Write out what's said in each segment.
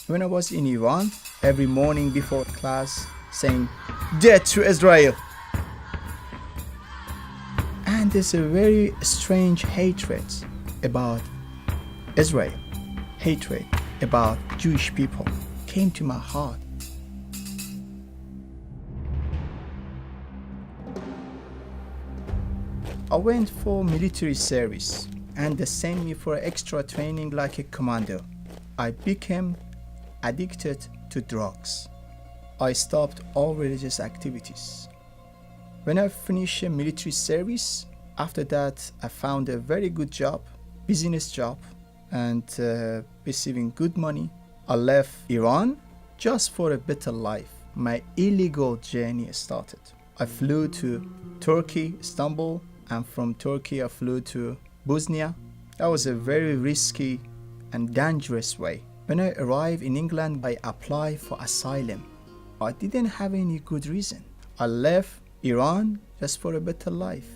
When I was in Iran, every morning before class, saying, "Death to Israel." And there's a very strange hatred about Israel, hatred about Jewish people came to my heart. I went for military service and they sent me for extra training like a commando. I became addicted to drugs. I stopped all religious activities. When I finished military service, after that I found a very good job, business job, and receiving good money. I left Iran just for a better life. My illegal journey started. I flew to Turkey, Istanbul, and from Turkey I flew to Bosnia. That was a very risky and dangerous way. When I arrived in England, I applied for asylum. I didn't have any good reason. I left Iran just for a better life.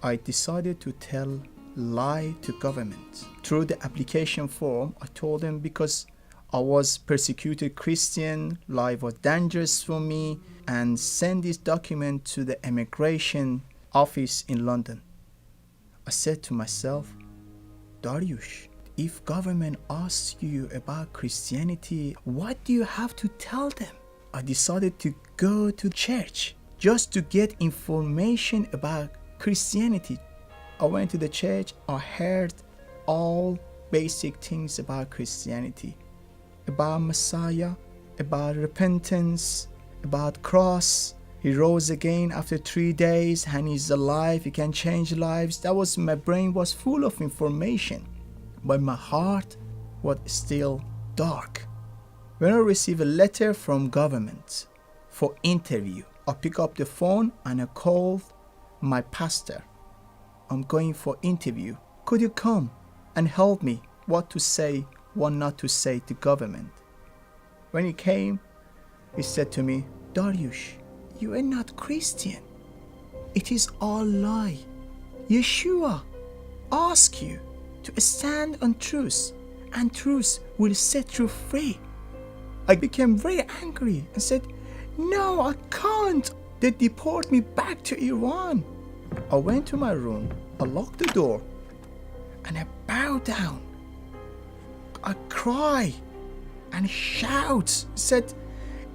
I decided to tell lie to government. Through the application form, I told them because I was persecuted Christian, life was dangerous for me, and send this document to the immigration office in London. I said to myself, Dariush, if government asks you about Christianity, what do you have to tell them? I decided to go to church just to get information about Christianity. I went to the church, I heard all basic things about Christianity, about Messiah, about repentance, about cross. He rose again after 3 days and he's alive, he can change lives. My brain was full of information, but my heart was still dark. When I received a letter from government for interview, I picked up the phone and I called my pastor. I'm going for interview. Could you come and help me what to say, what not to say to government? When he came, he said to me, Dariush, you are not Christian. It is all lie. Yeshua asks you to stand on truth, and truth will set you free. I became very angry and said, no, I can't. They deport me back to Iran. I went to my room, I locked the door, and I bowed down. I cried and shout, said,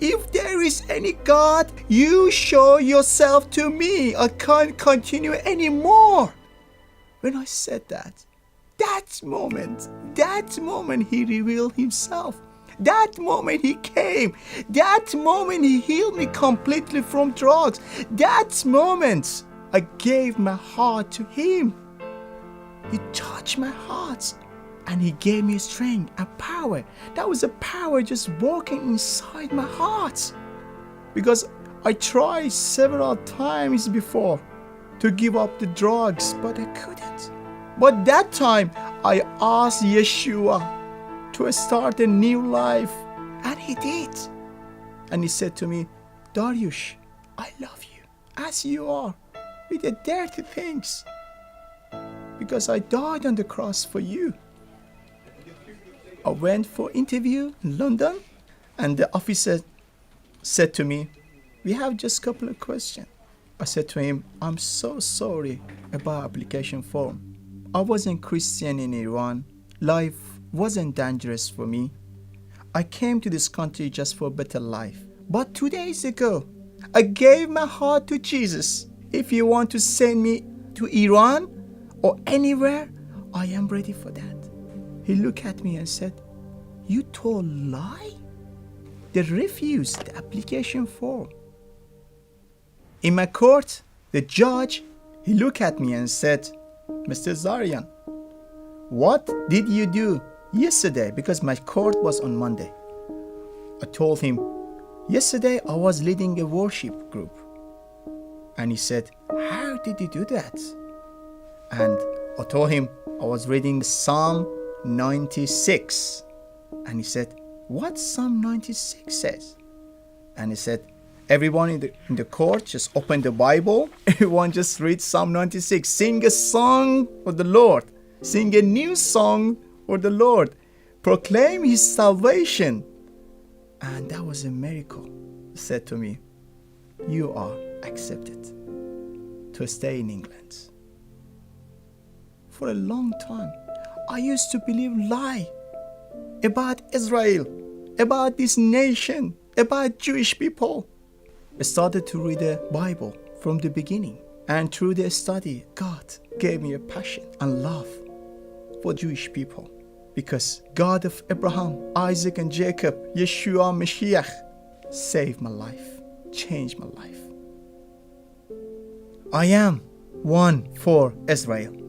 if there is any God, you show yourself to me. I can't continue anymore. When I said that moment he revealed himself. That moment he came. That moment he healed me completely from drugs. That moment I gave my heart to him. He touched my heart and he gave me strength and power. That was a power just walking inside my heart. Because I tried several times before to give up the drugs, but I couldn't. But that time I asked Yeshua to start a new life, and he did. And he said to me, Dariush, I love you as you are, with the dirty things, because I died on the cross for you. I went for interview in London, and the officer said to me, we have just a couple of questions. I said to him, I'm so sorry about application form. I wasn't Christian in Iran. Life wasn't dangerous for me. I came to this country just for a better life. But 2 days ago, I gave my heart to Jesus. If you want to send me to Iran or anywhere, I am ready for that. He looked at me and said, you told lie? They refused the application form. In my court, the judge, he looked at me and said, Mr. Zarian, what did you do yesterday? Because my court was on Monday. I told him, yesterday I was leading a worship group. And he said, how did you do that? And I told him I was reading Psalm 96. And he said, what Psalm 96 says? And he said, everyone in the court just open the Bible. Everyone just read Psalm 96. Sing a song for the Lord. Sing a new song for the Lord. proclaim his salvation. And that was a miracle. He said to me, you are accepted to stay in England. For a long time, I used to believe lie about Israel, about this nation, about Jewish people. I started to read the Bible from the beginning. And through the study, God gave me a passion and love for Jewish people. Because God of Abraham, Isaac and Jacob, Yeshua Mashiach, saved my life, changed my life. I am one for Israel.